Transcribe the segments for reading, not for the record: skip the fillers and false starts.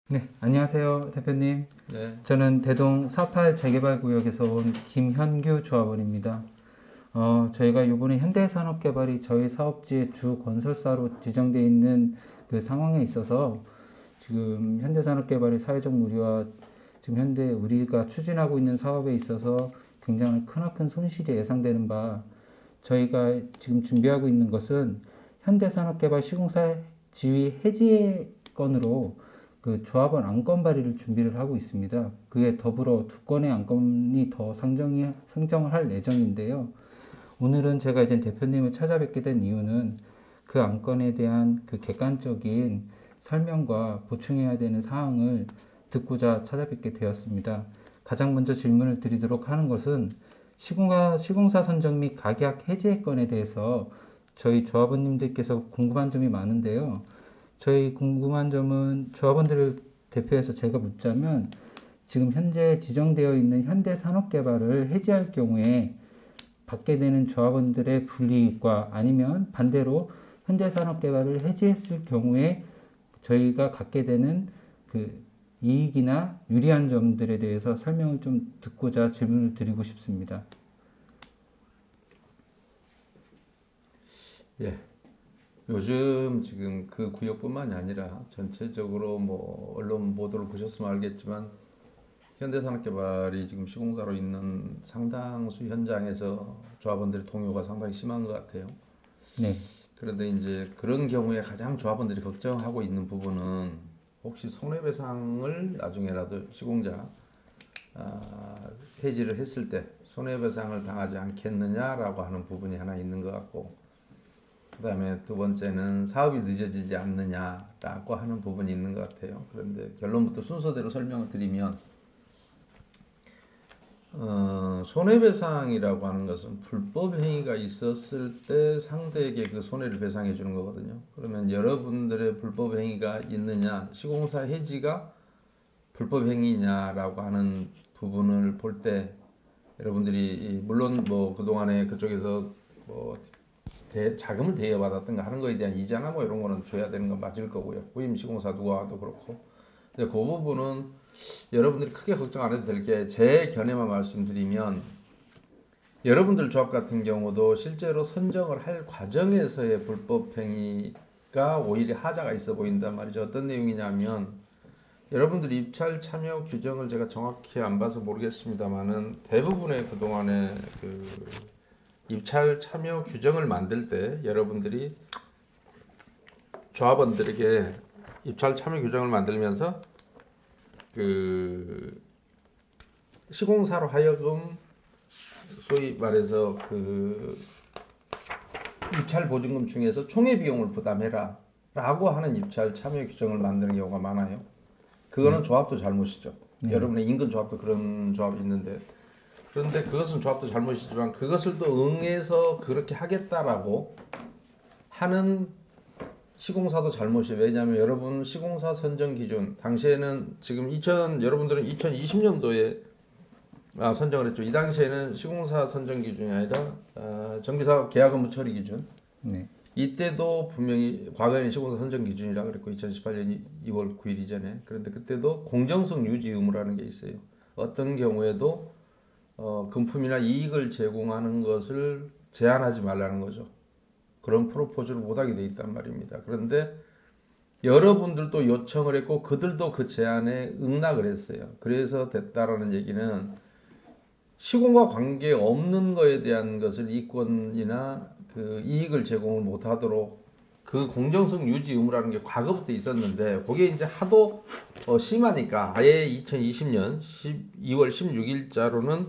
네, 안녕하세요, 대표님. 네. 저는 대동 48 재개발구역에서 온 김현규 조합원입니다. 저희가 이번에 현대산업개발이 저희 사업지의 주 건설사로 지정되어 있는 그 상황에 있어서 지금 현대산업개발의 사회적 무리와 지금 현대 우리가 추진하고 있는 사업에 있어서 굉장히 크나큰 손실이 예상되는 바 저희가 지금 준비하고 있는 것은 현대산업개발 시공사 지위 해지 건으로 그 조합원 안건 발의를 준비를 하고 있습니다. 그에 더불어 두 건의 안건이 더 상정을 할 예정인데요. 오늘은 제가 이제 대표님을 찾아뵙게 된 이유는 그 안건에 대한 그 객관적인 설명과 보충해야 되는 사항을 듣고자 찾아뵙게 되었습니다. 가장 먼저 질문을 드리도록 하는 것은 시공사 선정 및 각약 해지 건에 대해서 저희 조합원님들께서 궁금한 점이 많은데요. 저희 궁금한 점은 조합원들을 대표해서 제가 묻자면 지금 현재 지정되어 있는 현대산업개발을 해지할 경우에 받게 되는 조합원들의 불이익과 아니면 반대로 현대산업개발을 해지했을 경우에 저희가 갖게 되는 그 이익이나 유리한 점들에 대해서 설명을 좀 듣고자 질문을 드리고 싶습니다. 예. 요즘 지금 그 구역뿐만이 아니라 전체적으로 뭐 언론 보도를 보셨으면 알겠지만 현대산업개발이 지금 시공사로 있는 상당수 현장에서 조합원들의 동요가 상당히 심한 것 같아요. 네, 그런데 이제 그런 경우에 가장 조합원들이 걱정하고 있는 부분은 혹시 손해배상을 나중에라도 시공자 해지를 했을 때 손해배상을 당하지 않겠느냐라고 하는 부분이 하나 있는 것 같고, 그다음에 두 번째는 사업이 늦어지지 않느냐라고 하는 부분이 있는 것 같아요. 그런데 결론부터 순서대로 설명을 드리면 손해배상이라고 하는 것은 불법 행위가 있었을 때 상대에게 그 손해를 배상해 주는 거거든요. 그러면 여러분들의 불법 행위가 있느냐, 시공사 해지가 불법 행위냐라고 하는 부분을 볼 때 여러분들이 물론 뭐 그동안에 그쪽에서 뭐 자금을 대여받았던가 하는 거에 대한 이자나 뭐 이런 거는 줘야 되는 건 맞을 거고요. 후임 시공사 누가 와도 그렇고. 근데 그 부분은 여러분들이 크게 걱정 안 해도 될 게, 제 견해만 말씀드리면 여러분들 조합 같은 경우도 실제로 선정을 할 과정에서의 불법 행위가 오히려 하자가 있어 보인단 말이죠. 어떤 내용이냐면, 여러분들 입찰 참여 규정을 제가 정확히 안 봐서 모르겠습니다만은 대부분의 그동안의 그 입찰 참여 규정을 만들 때 여러분들이 조합원들에게 입찰 참여 규정을 만들면서 그 시공사로 하여금 소위 말해서 그 입찰 보증금 중에서 총회 비용을 부담해라 라고 하는 입찰 참여 규정을 만드는 경우가 많아요. 그거는 조합도 잘못이죠. 여러분의 인근 조합도 그런 조합이 있는데, 그런데 그것은 조합도 잘못이지만 그것을 또 응해서 그렇게 하겠다라고 하는 시공사도 잘못이에요. 왜냐하면 여러분 시공사 선정 기준 당시에는 지금 여러분들은 2020년도에 선정을 했죠. 이 당시에는 시공사 선정 기준이 아니라 정비사업 계약 업무 처리 기준. 네, 이때도 분명히 과거에는 시공사 선정 기준이라 그랬고 2018년 2월 9일 이전에, 그런데 그때도 공정성 유지 의무라는 게 있어요. 어떤 경우에도 금품이나 이익을 제공하는 것을 제한하지 말라는 거죠. 그런 프로포즈를 못하게 돼 있단 말입니다. 그런데 여러분들도 요청을 했고 그들도 그 제안에 응낙을 했어요. 그래서 됐다라는 얘기는 시공과 관계 없는 거에 대한 것을 이권이나 그 이익을 제공을 못하도록 그 공정성 유지 의무라는 게 과거부터 있었는데, 그게 이제 하도 심하니까 아예 2020년 2월 16일자로는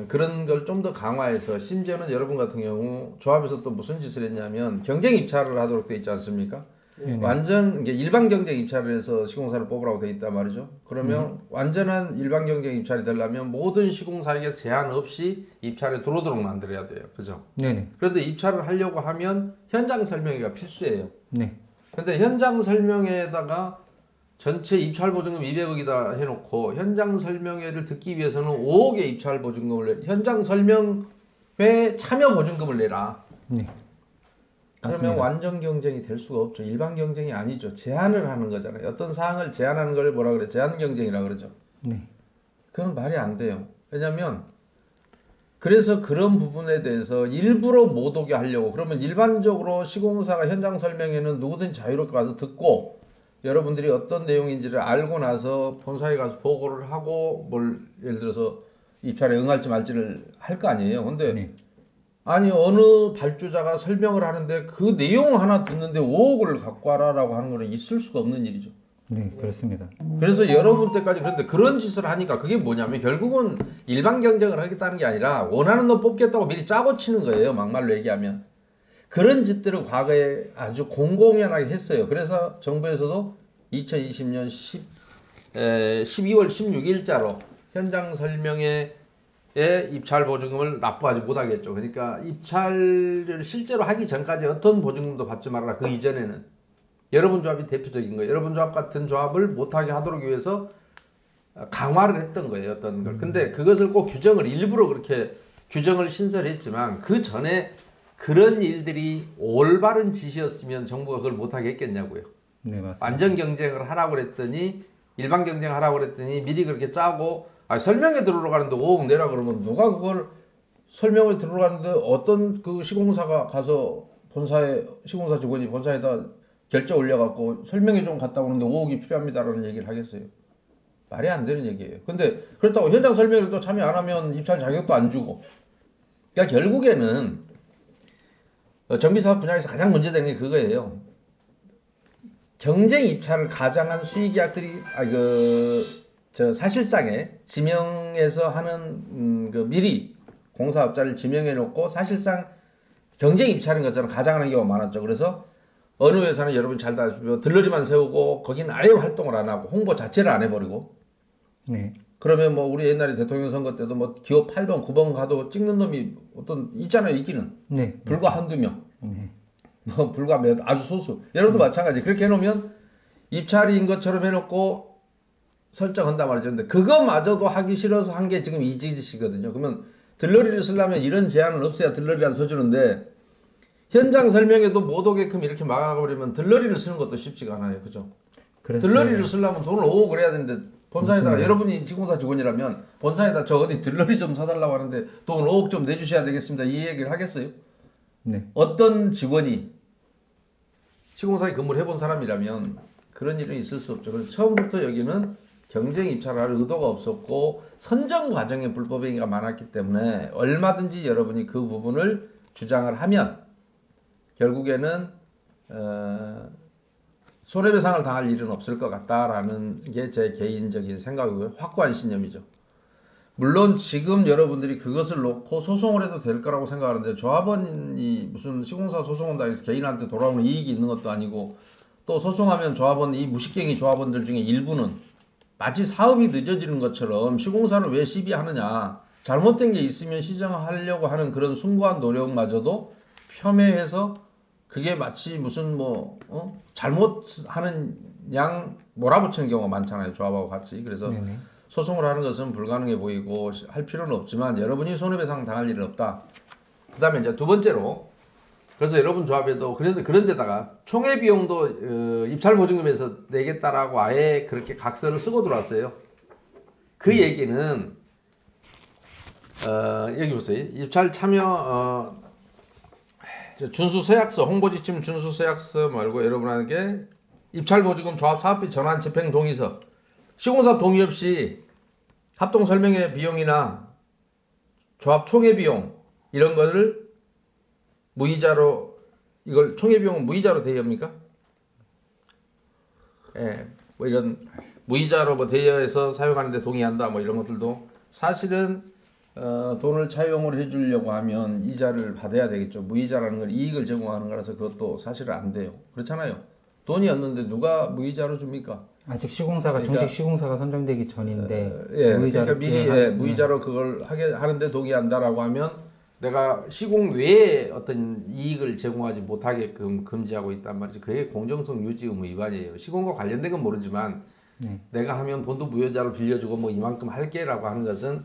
그런 걸 좀 더 강화해서, 심지어는 여러분 같은 경우 조합에서 또 무슨 짓을 했냐면 경쟁 입찰을 하도록 돼 있지 않습니까? 네네. 완전 이게 일반 경쟁 입찰을 해서 시공사를 뽑으라고 돼 있단 말이죠. 그러면 완전한 일반 경쟁 입찰이 되려면 모든 시공사에게 제한 없이 입찰에 들어오도록 만들어야 돼요. 그죠? 네네. 그런데 입찰을 하려고 하면 현장 설명회가 필수예요. 네, 근데 현장 설명회에다가 전체 입찰 보증금 200억이다 해놓고 현장 설명회를 듣기 위해서는 5억의 입찰 보증금을 현장 설명회 참여 보증금을 내라. 네, 그러면 맞습니다. 완전 경쟁이 될 수가 없죠. 일반 경쟁이 아니죠. 제한을 하는 거잖아요. 어떤 사항을 제한하는 걸 뭐라 그래? 제한 경쟁이라 그러죠. 네. 그건 말이 안 돼요. 왜냐하면 그래서 그런 부분에 대해서 일부러 못 오게 하려고 그러면 일반적으로 시공사가 현장 설명회는 누구든지 자유롭게 와서 듣고 여러분들이 어떤 내용인지를 알고 나서 본사에 가서 보고를 하고 뭘 예를 들어서 입찰에 응할지 말지를 할 거 아니에요. 근데 네. 아니 어느 발주자가 설명을 하는데 그 내용 하나 듣는데 5억을 갖고 와라라고 하는 거는 있을 수가 없는 일이죠. 네, 그렇습니다. 그래서 여러분 때까지 그런데 그런 짓을 하니까 그게 뭐냐면 결국은 일반 경쟁을 하겠다는 게 아니라 원하는 놈 뽑겠다고 미리 짜고 치는 거예요. 막말로 얘기하면. 그런 짓들을 과거에 아주 공공연하게 했어요. 그래서 정부에서도 2020년 12월 16일자로 현장 설명회에 입찰 보증금을 납부하지 못하겠죠. 그러니까 입찰을 실제로 하기 전까지 어떤 보증금도 받지 말아라. 그 이전에는. 여러분 조합이 대표적인 거예요. 여러분 조합 같은 조합을 못하게 하도록 위해서 강화를 했던 거예요. 어떤 걸. 근데 그것을 꼭 규정을 일부러 그렇게 규정을 신설했지만 그 전에 그런 일들이 올바른 짓이었으면 정부가 그걸 못하게 했겠냐고요. 네, 맞습니다. 완전 경쟁을 하라고 그랬더니 일반 경쟁하라고 그랬더니 미리 그렇게 짜고 설명회 들어가는데 5억 내라 그러면 누가 그걸 설명을 들어가는데 어떤 그 시공사가 가서 본사에 시공사 직원이 본사에다 결제 올려갖고 설명회 좀 갔다 오는데 5억이 필요합니다라는 얘기를 하겠어요. 말이 안 되는 얘기예요. 근데 그렇다고 현장 설명회를 또 참여 안 하면 입찰 자격도 안 주고. 그러니까 결국에는 정비사업 분야에서 가장 문제되는 게 그거예요. 경쟁 입찰을 가장한 수의계약들이 사실상에 지명해서 하는 그 미리 공사업자를 지명해 놓고 사실상 경쟁 입찰인 것처럼 가장하는 경우가 많았죠. 그래서 어느 회사는 여러분 잘 다 들러리만 세우고 거기는 아예 활동을 안 하고 홍보 자체를 안 해버리고. 네. 그러면 뭐 우리 옛날에 대통령 선거 때도 뭐 기호 8번, 9번 가도 찍는 놈이 어떤 있잖아요, 있기는. 네. 불과 한두 명. 네. 뭐 불과 몇 아주 소수. 여러분도 마찬가지. 그렇게 해놓으면 입찰인 것처럼 해놓고 설정한단 말이죠. 근데 그거마저도 하기 싫어서 한 게 지금 이 짓이거든요. 그러면 들러리를 쓰려면 이런 제한은 없어야 들러리를 써주는데 현장 설명회도 못 오게끔 이렇게 막아버리면 들러리를 쓰는 것도 쉽지가 않아요. 그죠? 그래서 들러리를 쓰려면 돈을 5억을 해야 되는데 본사에다가 맞습니다. 여러분이 시공사 직원이라면 본사에다 저 어디 들러리 좀 사달라고 하는데 돈 5억 좀 내주셔야 되겠습니다. 이 얘기를 하겠어요? 네. 어떤 직원이 시공사에 근무를 해본 사람이라면 그런 일은 있을 수 없죠. 그래서 처음부터 여기는 경쟁 입찰을 할 의도가 없었고 선정 과정에 불법 행위가 많았기 때문에 얼마든지 여러분이 그 부분을 주장을 하면 결국에는 손해배상을 당할 일은 없을 것 같다라는 게 제 개인적인 생각이고요. 확고한 신념이죠. 물론 지금 여러분들이 그것을 놓고 소송을 해도 될 거라고 생각하는데 조합원이 무슨 시공사 소송한다 해서 개인한테 돌아오는 이익이 있는 것도 아니고 또 소송하면 조합원 이 무식갱이 조합원들 중에 일부는 마치 사업이 늦어지는 것처럼 시공사를 왜 시비하느냐 잘못된 게 있으면 시정하려고 하는 그런 숭고한 노력마저도 폄훼해서 그게 마치 무슨 잘못하는 양 몰아붙이는 경우가 많잖아요. 조합하고 같이. 그래서 네네. 소송을 하는 것은 불가능해 보이고 할 필요는 없지만 여러분이 손해배상 당할 일은 없다. 그 다음에 이제 두 번째로 그래서 여러분 조합에도 그런 데다가 총회 비용도 입찰 보증금에서 내겠다라고 아예 그렇게 각서를 쓰고 들어왔어요. 그 얘기는 여기 보세요. 입찰 참여 준수서약서 홍보지침 준수서약서 말고 여러분에게 입찰 보증금 조합 사업비 전환 집행 동의서 시공사 동의 없이 합동 설명회 비용이나 조합 총회 비용 이런 거를 무이자로 이걸 총회 비용은 무이자로 대여합니까? 예, 뭐 이런 무이자로 뭐 대여해서 사용하는데 동의한다 뭐 이런 것들도 사실은 돈을 차용을 해주려고 하면 이자를 받아야 되겠죠. 무이자라는 건 이익을 제공하는 거라서 그것도 사실은 안 돼요. 그렇잖아요. 돈이 없는데 누가 무이자로 줍니까? 아직 시공사가 그러니까, 정식 시공사가 선정되기 전인데 그러니까 무이자로 미리 무이자로 그걸 하는데 동의한다라고 하면 내가 시공 외에 어떤 이익을 제공하지 못하게끔 금지하고 있단 말이지. 그게 공정성 유지 의무 위반이에요. 시공과 관련된 건 모르지만 내가 하면 돈도 무이자로 빌려주고 뭐 이만큼 할게라고 하는 것은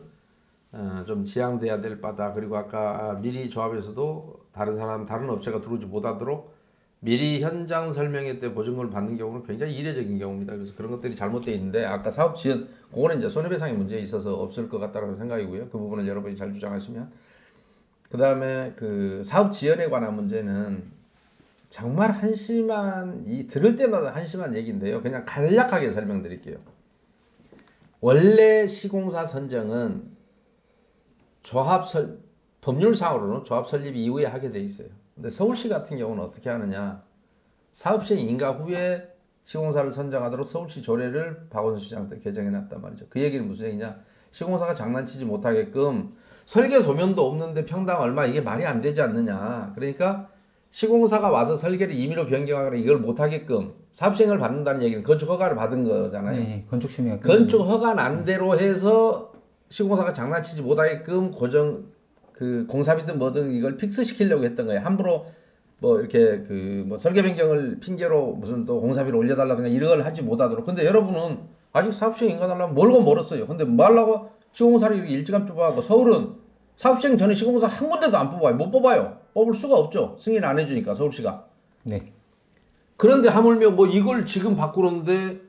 좀 지양돼야 될 바다. 그리고 아까 미리 조합에서도 다른 업체가 들어오지 못하도록 미리 현장 설명회 때 보증금을 받는 경우는 굉장히 이례적인 경우입니다. 그래서 그런 것들이 잘못되어 있는데 아까 사업 지연 그거는 이제 손해배상의 문제에 있어서 없을 것 같다는 생각이고요. 그 부분을 여러분이 잘 주장하시면 그 다음에 그 사업 지연에 관한 문제는 정말 한심한 들을 때마다 한심한 얘기인데요. 그냥 간략하게 설명드릴게요. 원래 시공사 선정은 법률상으로는 조합 설립 이후에 하게 돼 있어요. 근데 서울시 같은 경우는 어떻게 하느냐? 사업 시행 인가 후에 시공사를 선정하도록 서울시 조례를 박원순 시장 때 개정해 놨단 말이죠. 그 얘기는 무슨 얘기냐? 시공사가 장난치지 못하게끔 설계 도면도 없는데 평당 얼마 이게 말이 안 되지 않느냐? 그러니까 시공사가 와서 설계를 임의로 변경하거나 이걸 못하게끔 사업 시행을 받는다는 얘기는 건축 허가를 받은 거잖아요. 네, 건축 심의가 건축 허가 난 대로 해서 시공사가 장난치지 못하게끔 그 공사비든 뭐든 이걸 픽스 시키려고 했던 거예요. 함부로 뭐 이렇게 그 뭐 설계 변경을 핑계로 무슨 또 공사비를 올려달라든가 이런 걸 하지 못하도록. 근데 여러분은 아직 사업시행 인가달라면 멀고 멀었어요. 근데 뭐 하려고 시공사를 이렇게 일찌감치 뽑아갖고 서울은 사업시행 전에 시공사 한 군데도 안 뽑아요. 못 뽑아요. 뽑을 수가 없죠. 승인 안 해주니까 서울시가. 네. 그런데 하물며 뭐 이걸 지금 바꾸는데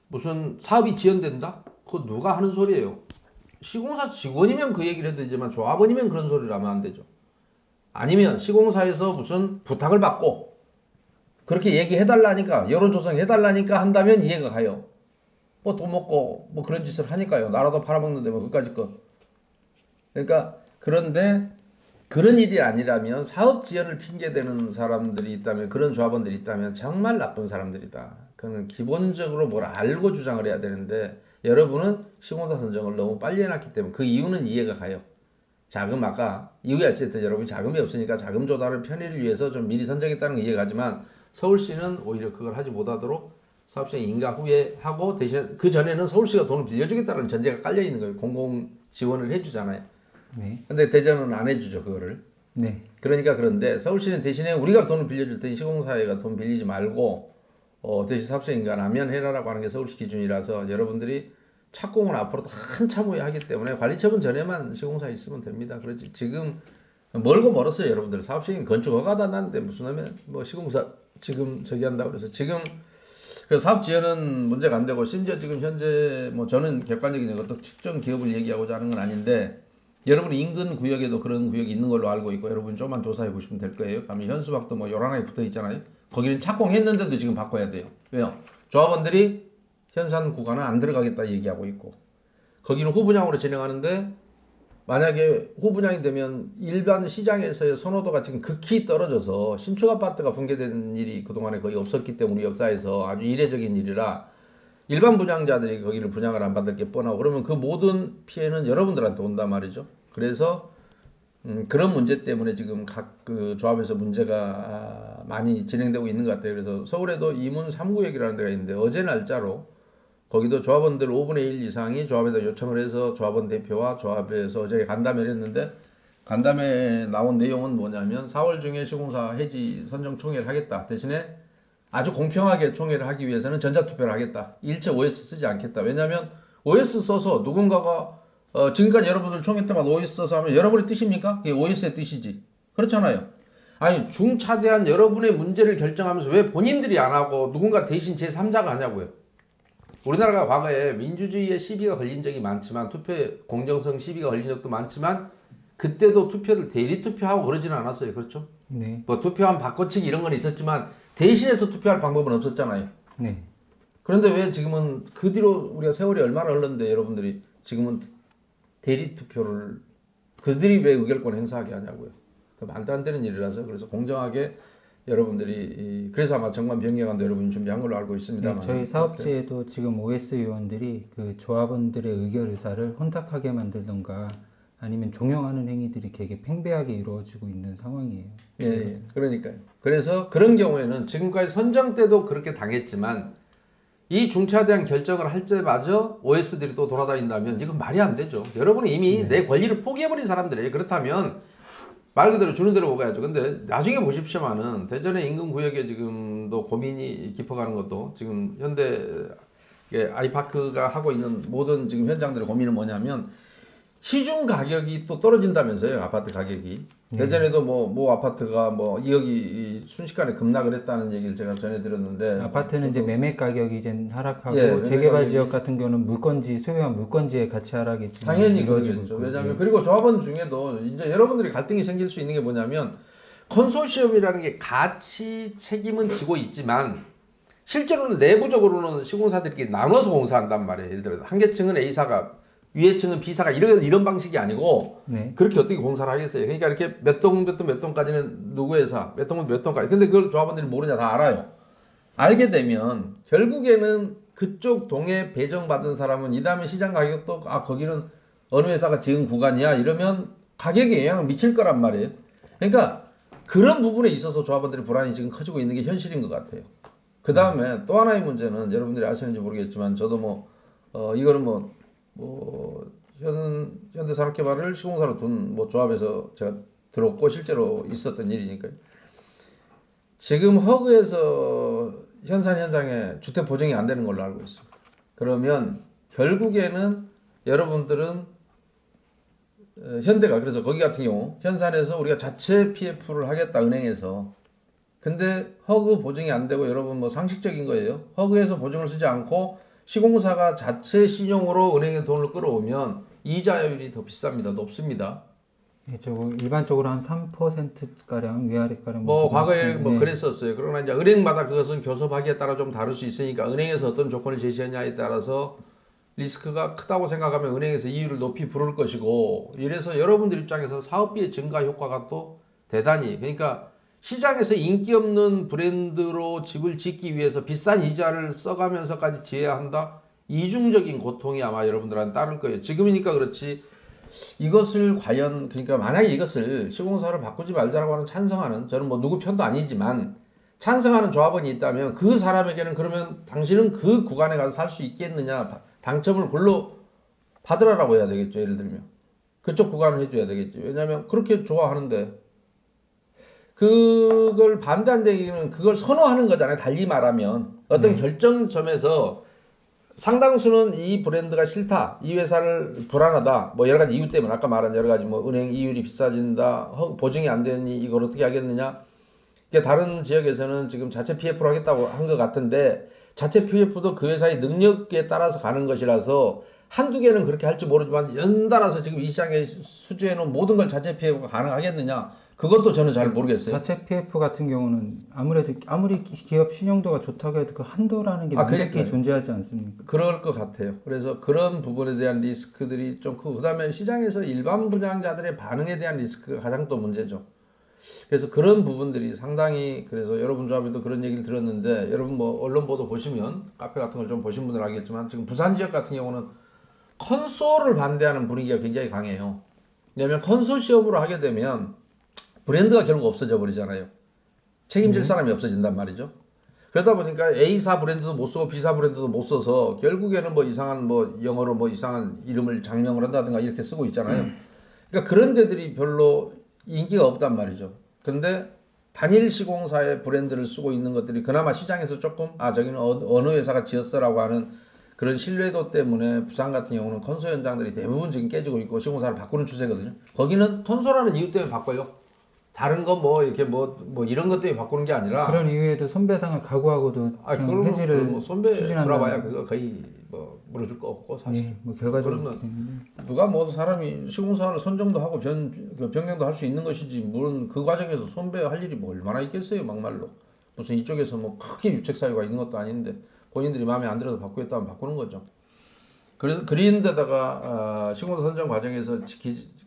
무슨 사업이 지연된다? 그거 누가 하는 소리예요? 시공사 직원이면 그 얘기를 해도 되지만 조합원이면 그런 소리를 하면 안 되죠. 아니면 시공사에서 무슨 부탁을 받고 그렇게 얘기해달라니까 여론조성 해달라니까 한다면 이해가 가요. 뭐 돈 먹고 뭐 그런 짓을 하니까요. 나라도 팔아먹는데 뭐 그까짓 거. 그러니까 그런데 그런 일이 아니라면 사업 지연을 핑계대는 사람들이 있다면 그런 조합원들이 있다면 정말 나쁜 사람들이다. 그는 기본적으로 뭘 알고 주장을 해야 되는데 여러분은 시공사 선정을 너무 빨리 해놨기 때문에 그 이유는 이해가 가요. 자금 아까 이후에 어쨌든 여러분이 자금이 없으니까 자금 조달을 편의를 위해서 좀 미리 선정했다는 거 이해가지만 서울시는 오히려 그걸 하지 못하도록 사업시행 인가 후에 하고 대신 그 전에는 서울시가 돈을 빌려주겠다는 전제가 깔려 있는 거예요. 공공 지원을 해주잖아요. 네. 근데 대전은 안 해주죠 그거를. 네. 그러니까 그런데 서울시는 대신에 우리가 돈을 빌려줄 테니 시공사회가 돈 빌리지 말고 대신 사업시행 인가 나면 해라라고 하는 게 서울시 기준이라서 여러분들이 착공을 앞으로도 한참 후에 하기 때문에 관리처분 전에만 시공사에 있으면 됩니다. 그렇지 지금 멀고 멀었어요 여러분들. 사업시행 건축 허가도 났는데 무슨 하면 뭐 시공사 지금 저기 한다고 그래서 지금 그래서 사업 지연은 문제가 안 되고 심지어 지금 현재 뭐 저는 객관적인 어떤 특정 기업을 얘기하고자 하는 건 아닌데 여러분 인근 구역에도 그런 구역이 있는 걸로 알고 있고 여러분 좀만 조사해 보시면 될 거예요. 가면 현수막도 뭐 요란하게 붙어 있잖아요. 거기는 착공했는데도 지금 바꿔야 돼요. 왜요? 조합원들이 현산 구간은 안 들어가겠다 얘기하고 있고 거기는 후분양으로 진행하는데 만약에 후분양이 되면 일반 시장에서의 선호도가 지금 극히 떨어져서 신축 아파트가 붕괴된 일이 그동안에 거의 없었기 때문에 우리 역사에서 아주 이례적인 일이라 일반 분양자들이 거기를 분양을 안 받을 게 뻔하고 그러면 그 모든 피해는 여러분들한테 온단 말이죠. 그래서 그런 문제 때문에 지금 각 그 조합에서 문제가 많이 진행되고 있는 것 같아요. 그래서 서울에도 이문 3구역이라는 데가 있는데 어제 날짜로 거기도 조합원들 5분의 1 이상이 조합에다 요청을 해서 조합원 대표와 조합에서 어제 간담회를 했는데 간담회에 나온 내용은 뭐냐면 4월 중에 시공사 해지 선정 총회를 하겠다. 대신에 아주 공평하게 총회를 하기 위해서는 전자투표를 하겠다. 일체 OS 쓰지 않겠다. 왜냐하면 OS 써서 누군가가 지금까지 여러분들 총회 때마다 OS 써서 하면 여러분의 뜻입니까? 그게 OS의 뜻이지. 그렇잖아요. 아니 중차대한 여러분의 문제를 결정하면서 왜 본인들이 안 하고 누군가 대신 제3자가 하냐고요. 우리나라가 과거에 민주주의의 시비가 걸린 적이 많지만 투표의 공정성 시비가 걸린 적도 많지만 그때도 투표를 대리 투표하고 그러지는 않았어요. 그렇죠? 네. 뭐 투표한 바꿔치기 이런 건 있었지만 대신해서 투표할 방법은 없었잖아요. 네. 그런데 왜 지금은 그 뒤로 우리가 세월이 얼마나 흘렀는데 여러분들이 지금은 대리 투표를 그들이 왜 의결권 행사하게 하냐고요. 말도 안 되는 일이라서 그래서 공정하게 여러분들이 그래서 아마 정관 변경안도 여러분이 준비한 걸로 알고 있습니다만 네, 저희 사업지에도 지금 OS 위원들이 그 조합원들의 의결 의사를 혼탁하게 만들던가 아니면 종용하는 행위들이 되게 팽배하게 이루어지고 있는 상황이에요. 예, 예. 그러니까요. 그래서 그런 경우에는 지금까지 선정 때도 그렇게 당했지만 이 중차대한 결정을 할 때마저 OS들이 또 돌아다닌다면 이건 말이 안 되죠. 여러분이 이미 내 권리를 포기해버린 사람들이에요. 그렇다면 말 그대로 주는 대로 먹어야죠. 근데 나중에 보십시오만은 대전의 인근 구역에 지금도 고민이 깊어가는 것도 지금 현대 아이파크가 하고 있는 모든 지금 현장들의 고민은 뭐냐면 시중 가격이 또 떨어진다면서요, 아파트 가격이. 예전에도 뭐 아파트가 뭐 2억이 순식간에 급락을 했다는 얘기를 제가 전해 들었는데. 아파트는 이제 매매 가격이 이제 하락하고 예, 매매 재개발 가격이- 지역 같은 경우는 물건지 소유한 물건지의 가치 하락이 지금 당연히 이루어지고 그러겠죠. 있고. 왜냐하면 그리고 조합원 중에도 이제 여러분들이 갈등이 생길 수 있는 게 뭐냐면 컨소시엄이라는 게 가치 책임은 지고 있지만 실제로는 내부적으로는 시공사들끼리 나눠서 공사한단 말이에요. 예를 들어 한 계층은 A사가 위에 층은 B사가 이런 방식이 아니고 네. 그렇게 어떻게 공사를 하겠어요. 그러니까 이렇게 몇 동까지는 누구 회사, 몇 동은 몇 동까지. 근데 그걸 조합원들이 모르냐 다 알아요. 알게 되면 결국에는 그쪽 동에 배정받은 사람은 이 다음에 시장 가격도 거기는 어느 회사가 지은 구간이야 이러면 가격에 영향을 미칠 거란 말이에요. 그러니까 그런 부분에 있어서 조합원들의 불안이 지금 커지고 있는 게 현실인 것 같아요. 그 다음에 또 하나의 문제는 여러분들이 아시는지 모르겠지만 저도 이거는 현대산업개발을 시공사로 둔 조합에서 제가 들었고 실제로 있었던 일이니까요. 지금 허그에서 현산 현장에 주택 보증이 안 되는 걸로 알고 있습니다. 그러면 결국에는 여러분들은 현대가 그래서 거기 같은 경우 현산에서 우리가 자체 PF를 하겠다 은행에서 근데 허그 보증이 안 되고 여러분 상식적인 거예요. 허그에서 보증을 쓰지 않고 시공사가 자체 신용으로 은행에 돈을 끌어오면 이자율이 더 비쌉니다. 높습니다. 예, 저거 일반적으로 한 3%가량 위아래가량 과거에 그랬었어요. 그러나 이제 은행마다 그것은 교섭하기에 따라 좀 다를 수 있으니까 은행에서 어떤 조건을 제시하냐에 따라서 리스크가 크다고 생각하면 은행에서 이율을 높이 부를 것이고 이래서 여러분들 입장에서 사업비의 증가 효과가 또 대단히 그러니까 시장에서 인기 없는 브랜드로 집을 짓기 위해서 비싼 이자를 써가면서까지 지어야 한다. 이중적인 고통이 아마 여러분들한테 따를 거예요. 지금이니까 그렇지. 이것을 과연 그러니까 만약에 이것을 시공사를 바꾸지 말자라고 하는 찬성하는 저는 누구 편도 아니지만 찬성하는 조합원이 있다면 그 사람에게는 그러면 당신은 그 구간에 가서 살 수 있겠느냐 당첨을 글로 받으라고 해야 되겠죠. 예를 들면 그쪽 구간을 해줘야 되겠죠. 왜냐하면 그렇게 좋아하는데 그걸 반대한다는 얘기는 그걸 선호하는 거잖아요. 달리 말하면 어떤 결정점에서 상당수는 이 브랜드가 싫다, 이 회사를 불안하다, 여러 가지 이유 때문에 아까 말한 여러 가지 은행 이율이 비싸진다, 보증이 안 되니 이걸 어떻게 하겠느냐. 그러니까 다른 지역에서는 지금 자체 PF를 하겠다고 한 것 같은데 자체 PF도 그 회사의 능력에 따라서 가는 것이라서 한두 개는 그렇게 할지 모르지만 연달아서 지금 이 시장에 수주해 놓은 모든 걸 자체 PF가 가능하겠느냐. 그것도 저는 잘 모르겠어요. 자체 PF 같은 경우는 아무래도 아무리 기업 신용도가 좋다고 해도 그 한도라는 게 명백히 존재하지 않습니까? 그럴 것 같아요. 그래서 그런 부분에 대한 리스크들이 좀 크고 그다음에 시장에서 일반 분양자들의 반응에 대한 리스크가 가장 또 문제죠. 그래서 그런 부분들이 상당히 그래서 여러분 조합에도 그런 얘기를 들었는데 여러분 언론 보도 보시면 카페 같은 걸 좀 보신 분들은 알겠지만 지금 부산 지역 같은 경우는 컨소를 반대하는 분위기가 굉장히 강해요. 왜냐하면 컨소시엄으로 하게 되면 브랜드가 결국 없어져 버리잖아요. 책임질 사람이 없어진단 말이죠. 그러다 보니까 A사 브랜드도 못 쓰고 B사 브랜드도 못 써서 결국에는 이상한 영어로 이상한 이름을 장명을 한다든가 이렇게 쓰고 있잖아요. 그러니까 그런 데들이 별로 인기가 없단 말이죠. 근데 단일 시공사의 브랜드를 쓰고 있는 것들이 그나마 시장에서 조금 저기는 어느 회사가 지었어라고 하는 그런 신뢰도 때문에 부산 같은 경우는 컨소 현장들이 대부분 지금 깨지고 있고 시공사를 바꾸는 추세거든요. 거기는 컨소라는 이유 때문에 바꿔요. 다른 거 이렇게 이런 것 때문에 바꾸는 게 아니라 그런 이유에도 손배상을 각오하고도 그냥 해지를 손배 추진한다. 들어봐야 그거 거의 물어줄 거 없고 사실. 결과적으로 그러면 누가 사람이 시공사를 선정도 하고 변경도 할 수 있는 것이지 물론 그 과정에서 손배할 일이 얼마나 있겠어요 막말로. 무슨 이쪽에서 크게 유책 사유가 있는 것도 아닌데 본인들이 마음에 안 들어서 바꾸겠다면 바꾸는 거죠. 그래서 그린데다가 시공사 선정 과정에서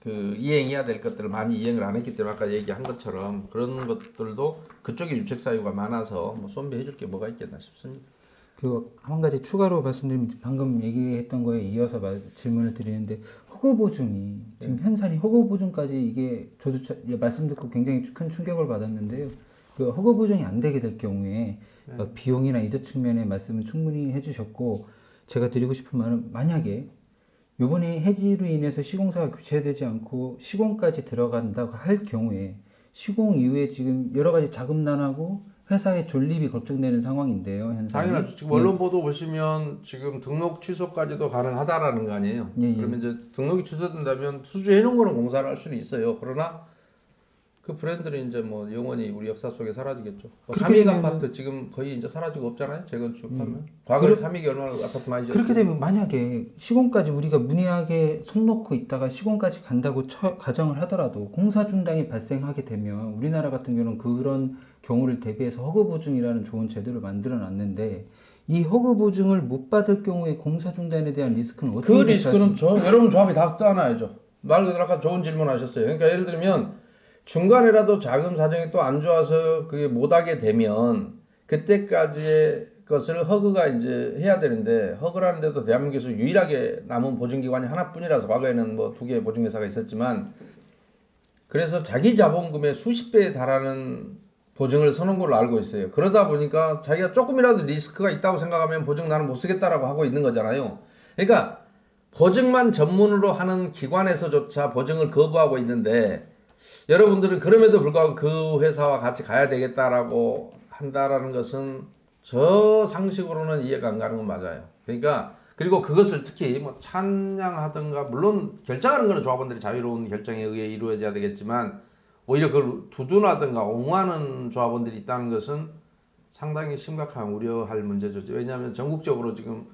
이행해야 될 것들을 많이 이행을 안 했기 때문에 아까 얘기한 것처럼 그런 것들도 그쪽에 유책 사유가 많아서 손배해 줄 게 뭐가 있겠나 싶습니다. 한 가지 추가로 말씀드리면 방금 얘기했던 거에 이어서 질문을 드리는데 허그 보증이 지금 현산이 허그 보증까지 이게 저도 말씀 듣고 굉장히 큰 충격을 받았는데요. 그 허그 보증이 안 되게 될 경우에 비용이나 이자 측면의 말씀은 충분히 해주셨고 제가 드리고 싶은 말은 만약에 요번에 해지로 인해서 시공사가 교체되지 않고 시공까지 들어간다고 할 경우에 시공 이후에 지금 여러 가지 자금난하고 회사의 존립이 걱정되는 상황인데요, 현상이. 당연하죠. 지금 언론 보도 보시면 지금 등록 취소까지도 가능하다라는 거 아니에요. 예, 예. 그러면 이제 등록이 취소된다면 수주해 놓은 거는 공사를 할 수는 있어요. 그러나 그 브랜드는 이제 뭐 영원히 우리 역사 속에 사라지겠죠. 뭐 그렇게 삼익 되면은- 아파트 지금 거의 이제 사라지고 없잖아요. 재건축하면. 과거에 삼익이 얼마나 아파트 많이 지었어요. 그렇게 되면 만약에 시공까지 우리가 문의하게 손 놓고 있다가 시공까지 간다고 가정을 하더라도 공사 중단이 발생하게 되면 우리나라 같은 경우는 그런 경우를 대비해서 허그 보증이라는 좋은 제도를 만들어 놨는데 이 허그 보증을 못 받을 경우에 공사 중단에 대한 리스크는 어떻게 그 리스크는 대처하십니까? 여러분 조합이 다 떠안아야죠. 말 그대로 아까 좋은 질문 하셨어요. 그러니까 예를 들면 중간에라도 자금 사정이 또 안 좋아서 그게 못하게 되면 그때까지의 것을 허그가 이제 해야 되는데 허그라는 데도 대한민국에서 유일하게 남은 보증기관이 하나뿐이라서 과거에는 뭐 2개의 보증회사가 있었지만 그래서 자기 자본금의 수십 배에 달하는 보증을 서는 걸로 알고 있어요. 그러다 보니까 자기가 조금이라도 리스크가 있다고 생각하면 보증 나는 못 쓰겠다라고 하고 있는 거잖아요. 그러니까 보증만 전문으로 하는 기관에서조차 보증을 거부하고 있는데 여러분들은 그럼에도 불구하고 그 회사와 같이 가야 되겠다라고 한다라는 것은 저 상식으로는 이해가 안 가는 건 맞아요. 그러니까 그리고 그것을 특히 뭐 찬양하든가 물론 결정하는 거는 조합원들이 자유로운 결정에 의해 이루어져야 되겠지만 오히려 그걸 두둔하든가 옹호하는 조합원들이 있다는 것은 상당히 심각한 우려할 문제죠. 왜냐하면 전국적으로 지금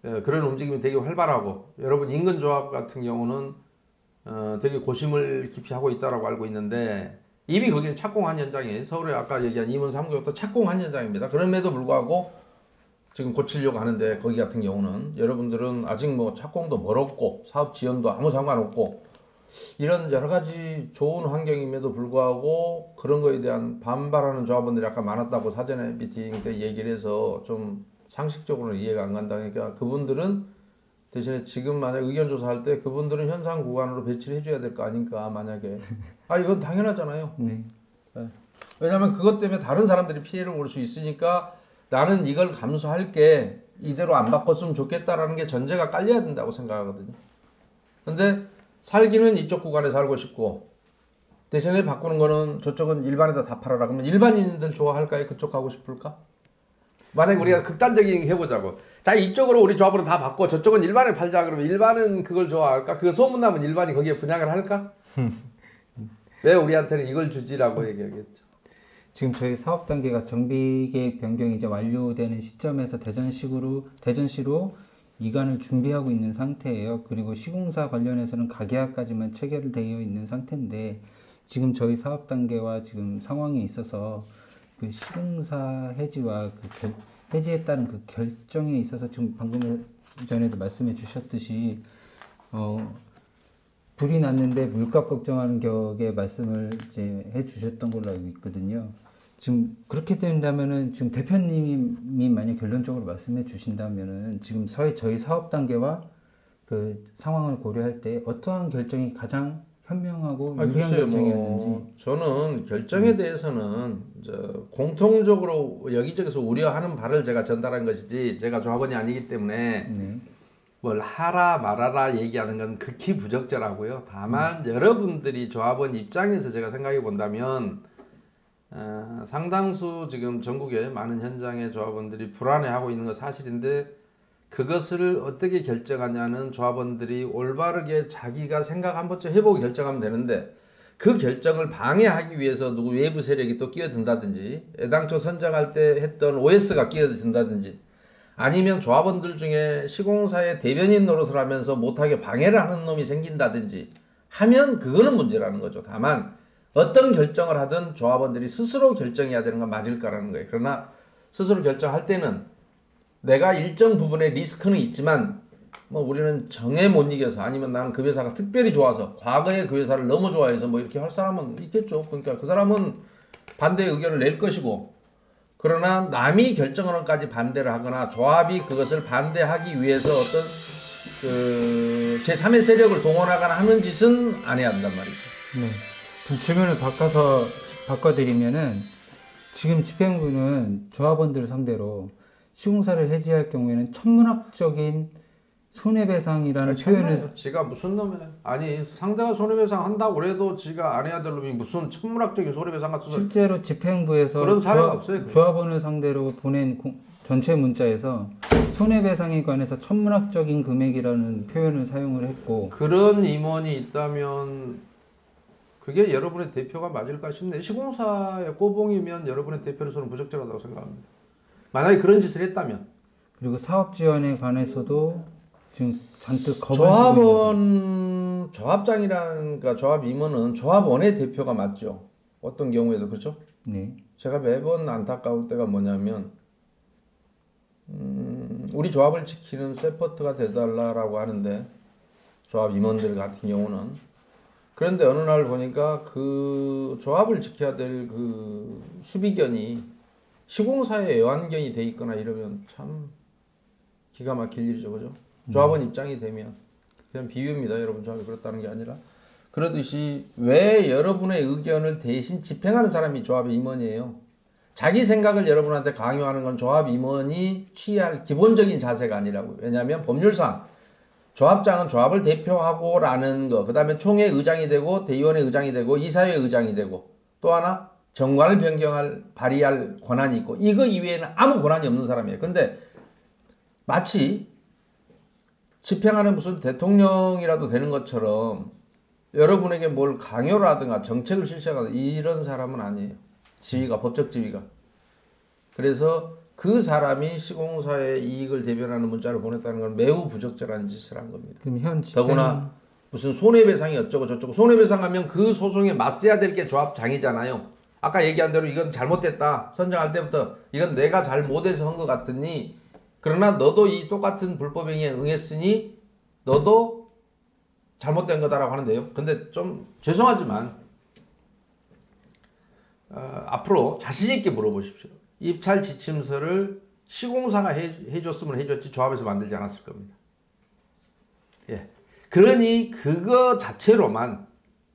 그런 움직임이 되게 활발하고 여러분 인근조합 같은 경우는 되게 고심을 깊이 하고 있다라고 알고 있는데 이미 거기는 착공한 현장이에요. 서울에 아까 얘기한 임원 3구역도 착공한 현장입니다. 그럼에도 불구하고 지금 고치려고 하는데 거기 같은 경우는 여러분들은 아직 뭐 착공도 멀었고 사업 지연도 아무 상관없고 이런 여러 가지 좋은 환경임에도 불구하고 그런 거에 대한 반발하는 조합원들이 아까 많았다고 사전에 미팅 때 얘기를 해서 좀 상식적으로는 이해가 안 간다. 그러니까 그분들은 대신에 지금 만약 의견 조사할 때 그분들은 현상 구간으로 배치를 해줘야 될 거 아닌가 만약에 이건 당연하잖아요. 네. 왜냐하면 그것 때문에 다른 사람들이 피해를 볼 수 있으니까 나는 이걸 감수할게 이대로 안 바꿨으면 좋겠다라는 게 전제가 깔려야 된다고 생각하거든요. 근데 살기는 이쪽 구간에 살고 싶고 대신에 바꾸는 거는 저쪽은 일반에다 다 팔아라. 그러면 일반인들 좋아할까요? 그쪽 가고 싶을까? 만약에 우리가 극단적인 게 해보자고. 자, 이쪽으로 우리 조합으로 다 바꿔. 저쪽은 일반에 팔자. 그러면 일반은 그걸 좋아할까? 그거 소문나면 일반이 거기에 분양을 할까? 왜 우리한테는 이걸 주지라고 얘기하겠죠. 지금 저희 사업 단계가 정비계획 변경이 이제 완료되는 시점에서 대전시로 이관을 준비하고 있는 상태예요. 그리고 시공사 관련해서는 가계약까지만 체결되어 있는 상태인데 지금 저희 사업 단계와 지금 상황에 있어서 그 시공사 해지와 해지에 따른 그 결정에 있어서 지금 방금 전에도 말씀해 주셨듯이 불이 났는데 물값 걱정하는 격의 말씀을 이제 해 주셨던 걸로 알고 있거든요. 지금 그렇게 된다면은 지금 대표님이 만약 결론적으로 말씀해 주신다면은 지금 저희 사업 단계와 그 상황을 고려할 때 어떠한 결정이 가장 현명하고 유리한 글쎄요, 결정이었는지. 저는 결정에 대해서는 공통적으로 여기저기서 우려하는 바를 제가 전달한 것이지 제가 조합원이 아니기 때문에 네. 뭘 하라 말아라 얘기하는 건 극히 부적절하고요. 다만 여러분들이 조합원 입장에서 제가 생각해 본다면 상당수 지금 전국의 많은 현장의 조합원들이 불안해하고 있는 건 사실인데 그것을 어떻게 결정하냐는 조합원들이 올바르게 자기가 생각 한 번쯤 해보고 결정하면 되는데 그 결정을 방해하기 위해서 누구 외부 세력이 또 끼어든다든지 애당초 선정할 때 했던 OS가 끼어든다든지 아니면 조합원들 중에 시공사의 대변인 노릇을 하면서 못하게 방해를 하는 놈이 생긴다든지 하면 그거는 문제라는 거죠. 다만 어떤 결정을 하든 조합원들이 스스로 결정해야 되는 건 맞을 거라는 거예요. 그러나 스스로 결정할 때는 내가 일정 부분의 리스크는 있지만 뭐 우리는 정에 못 이겨서 아니면 나는 그 회사가 특별히 좋아서 과거에 그 회사를 너무 좋아해서 뭐 이렇게 할 사람은 있겠죠. 그러니까 그 사람은 반대 의견을 낼 것이고 그러나 남이 결정하는까지 반대를 하거나 조합이 그것을 반대하기 위해서 어떤 그 제3의 세력을 동원하거나 하는 짓은 안 해야 한단 말이죠. 네. 그럼 질문을 바꿔드리면은 지금 집행부는 조합원들을 상대로 시공사를 해지할 경우에는 천문학적인 손해배상이라는 표현을 지가 무슨 놈이야? 아니 상대가 손해배상 한다고 그래도 지가 안 해야 될 놈이 무슨 천문학적인 손해배상 같은 거 실제로 집행부에서 그런 사례가 없어요. 조합원을 상대로 보낸 전체 문자에서 손해배상에 관해서 천문학적인 금액이라는 표현을 사용을 했고 그런 임원이 있다면 그게 여러분의 대표가 맞을까 싶네요. 시공사의 꼬봉이면 여러분의 대표로서는 부적절하다고 생각합니다. 만약에 그런 짓을 했다면 그리고 사업 지원에 관해서도 지금 잔뜩 겁을 주고 있어서 조합원, 조합장이라는 그러니까 조합 임원은 조합원의 대표가 맞죠. 어떤 경우에도 그렇죠. 네. 제가 매번 안타까울 때가 뭐냐면 우리 조합을 지키는 세포트가 돼달라고 하는데 조합 임원들 같은 경우는 그런데 어느 날 보니까 그 조합을 지켜야 될 그 수비견이 시공사의 애완견이 돼 있거나 이러면 참 기가 막힐 일이죠, 그죠? 조합원 입장이 되면 그냥 비유입니다, 여러분. 조합이 그렇다는 게 아니라 그러듯이 왜 여러분의 의견을 대신 집행하는 사람이 조합의 임원이에요? 자기 생각을 여러분한테 강요하는 건 조합 임원이 취할 기본적인 자세가 아니라고요. 왜냐하면 법률상 조합장은 조합을 대표하고라는 거, 그 다음에 총회 의장이 되고 대의원의 의장이 되고 이사회 의장이 되고 또 하나 정관을 발의할 권한이 있고 이거 이외에는 아무 권한이 없는 사람이에요. 근데 마치 집행하는 무슨 대통령이라도 되는 것처럼 여러분에게 뭘 강요를 하든가 정책을 실시하거나 이런 사람은 아니에요. 지위가, 법적 지위가. 그래서 그 사람이 시공사의 이익을 대변하는 문자를 보냈다는 건 매우 부적절한 짓을 한 겁니다. 그럼 현 집행 더구나 무슨 손해배상이 어쩌고 저쩌고 손해배상하면 그 소송에 맞서야 될 게 조합장이잖아요. 아까 얘기한 대로 이건 잘못됐다. 선정할 때부터 이건 내가 잘못해서 한 것 같으니 그러나 너도 이 똑같은 불법행위에 응했으니 너도 잘못된 거다라고 하는데요. 근데 좀 죄송하지만 앞으로 자신 있게 물어보십시오. 입찰 지침서를 시공사가 해줬으면 해줬지 조합에서 만들지 않았을 겁니다. 예. 그러니 그거 자체로만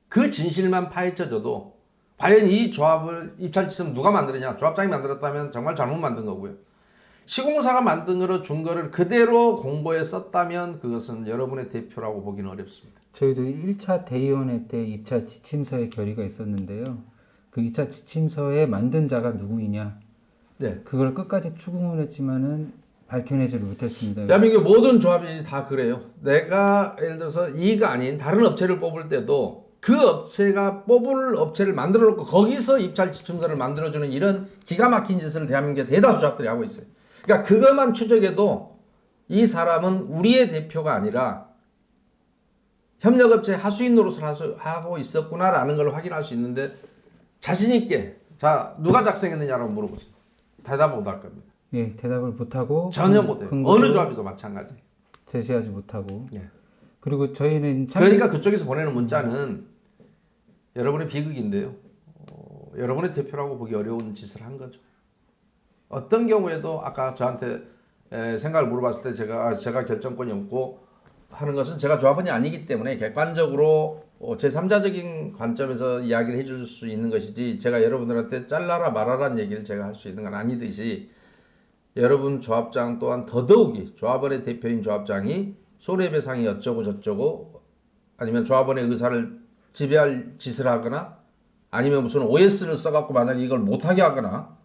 그 진실만 파헤쳐져도 과연 이 조합을 입찰 지침 누가 만들었냐? 조합장이 만들었다면 정말 잘못 만든 거고요. 시공사가 만든 거로 준 거를 그대로 공보에 썼다면 그것은 여러분의 대표라고 보기는 어렵습니다. 저희도 1차 대의원회 때 입찰 지침서의 결의가 있었는데요. 그 2차 지침서에 만든 자가 누구이냐? 네. 그걸 끝까지 추궁을 했지만은 밝혀내지를 못했습니다. 대한민국 모든 조합이 다 그래요. 내가 예를 들어서 이가 아닌 다른 업체를 뽑을 때도 그 업체가 뽑을 업체를 만들어 놓고 거기서 입찰 지침서를 만들어주는 이런 기가 막힌 짓을 대한민국의 대다수 조합들이 하고 있어요. 그러니까 그것만 추적해도 이 사람은 우리의 대표가 아니라 협력업체 하수인 노릇을 하고 있었구나라는 걸 확인할 수 있는데 자신 있게 자 누가 작성했느냐라고 물어보세요. 대답 못 할 겁니다. 네, 대답을 못하고 전혀 못해요. 어느 조합이도 마찬가지. 제시하지 못하고. 예. 그리고 저희는 그러니까 그쪽에서 보내는 문자는 여러분의 비극인데요. 여러분의 대표라고 보기 어려운 짓을 한 거죠. 어떤 경우에도 아까 저한테 생각을 물어봤을 때 제가 결정권이 없고 하는 것은 제가 조합원이 아니기 때문에 객관적으로 제3자적인 관점에서 이야기를 해줄 수 있는 것이지 제가 여러분들한테 잘라라 말아라는 얘기를 제가 할 수 있는 건 아니듯이 여러분 조합장 또한 더더욱이 조합원의 대표인 조합장이 손해배상이 어쩌고 저쩌고 아니면 조합원의 의사를 지배할 짓을 하거나 아니면 무슨 OS를 써갖고 만약에 이걸 못하게 하거나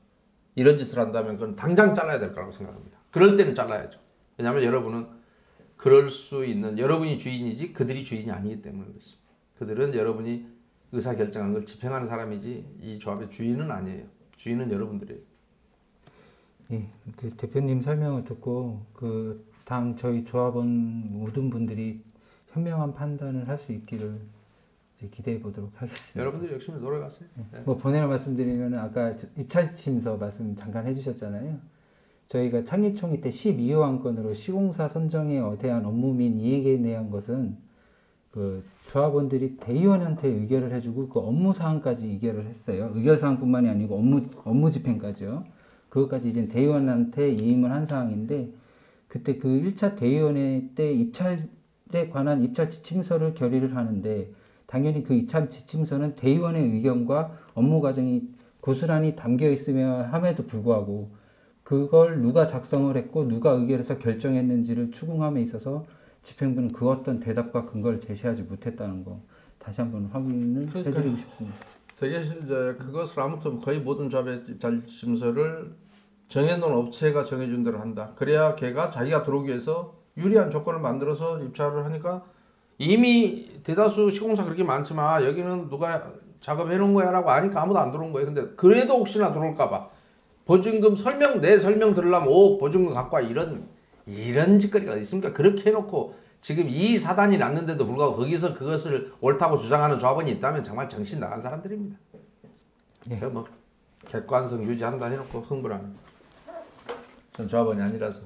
이런 짓을 한다면 그건 당장 잘라야 될 거라고 생각합니다. 그럴 때는 잘라야죠. 왜냐하면 여러분은 그럴 수 있는 여러분이 주인이지 그들이 주인이 아니기 때문에 그렇습니다. 그들은 여러분이 의사결정한 걸 집행하는 사람이지 이 조합의 주인은 아니에요. 주인은 여러분들이에요. 예, 그 대표님 설명을 듣고 그 당 저희 조합원 모든 분들이 현명한 판단을 할 수 있기를 이제 기대해 보도록 하겠습니다. 여러분들이 열심히 노력하세요. 네. 뭐 본의로 말씀드리면 아까 입찰지침서 말씀 잠깐 해주셨잖아요. 저희가 창립총회 때 12호 안건으로 시공사 선정에 대한 업무 및 이익에 대한 것은 그 조합원들이 대의원한테 의결을 해주고 그 업무 사항까지 의결을 했어요. 의결 사항뿐만이 아니고 업무 집행까지요. 그것까지 이제 대의원한테 이임을 한 사항인데 그때 그 1차 대의원회 때 입찰에 관한 입찰 지침서를 결의를 하는데 당연히 그 입찰 지침서는 대의원의 의견과 업무 과정이 고스란히 담겨 있으며 함에도 불구하고 그걸 누가 작성을 했고 누가 의결해서 결정했는지를 추궁함에 있어서 집행부는 그 어떤 대답과 근거를 제시하지 못했다는 거 다시 한번 확인을 해드리고 싶습니다. 되게 이제 그것을 아무튼 거의 모든 자립심서를 정해놓은 업체가 정해준 대로 한다. 그래야 걔가 자기가 들어오기 위해서 유리한 조건을 만들어서 입찰을 하니까 이미 대다수 시공사 그렇게 많지만 여기는 누가 작업해 놓은 거야라고 아니까 아무도 안 들어온 거예요. 근데 그래도 혹시나 들어올까봐 보증금 내 설명 들으려면 보증금 갖고 와 이런 짓거리가 어디 있습니까? 그렇게 해놓고 지금 이 사단이 났는데도 불구하고 거기서 그것을 옳다고 주장하는 조합원이 있다면 정말 정신 나간 사람들입니다. 예. 뭐 객관성 유지한다 해놓고 흥분하는. 전 조합원이 아니라서.